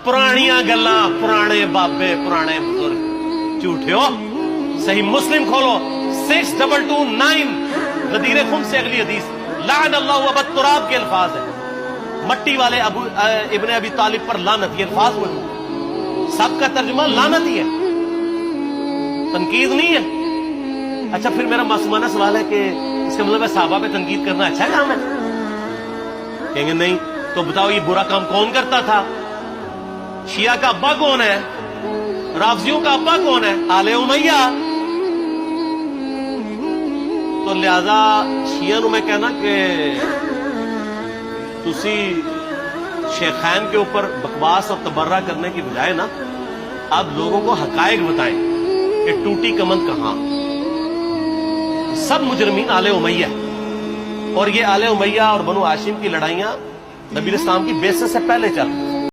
پرانیاں گلاں پرانے بابے پرانے بزرگ جھوٹے ہو. صحیح مسلم کھولو 6229 غدیر خم سے اگلی حدیث لعن اللہ ابا التراب کے الفاظ ہے. مٹی والے ابن ابی طالب پر لعنت, یہ الفاظ موجود ہیں. سب کا ترجمہ لعنت ہی ہے, تنقید نہیں ہے. اچھا پھر میرا معصومانہ سوال ہے کہ اس کا مطلب ہے صحابہ پہ تنقید کرنا اچھا کام ہے؟ کہیں گے نہیں. تو بتاؤ یہ برا کام کون کرتا تھا؟ شیعہ کا ابا کون ہے؟ رافضیوں کا ابا کون ہے؟ آل امیہ. تو لہذا شیعہ نو میں کہنا کہ تسی شیخین کے اوپر بکواس اور تبرہ کرنے کی بجائے نا اب لوگوں کو حقائق بتائیں کہ ٹوٹی کمند کہاں. سب مجرمین آل امیہ, اور یہ آل امیہ اور بنو ہاشم کی لڑائیاں نبی اسلام کی بعثت سے پہلے چل رہی.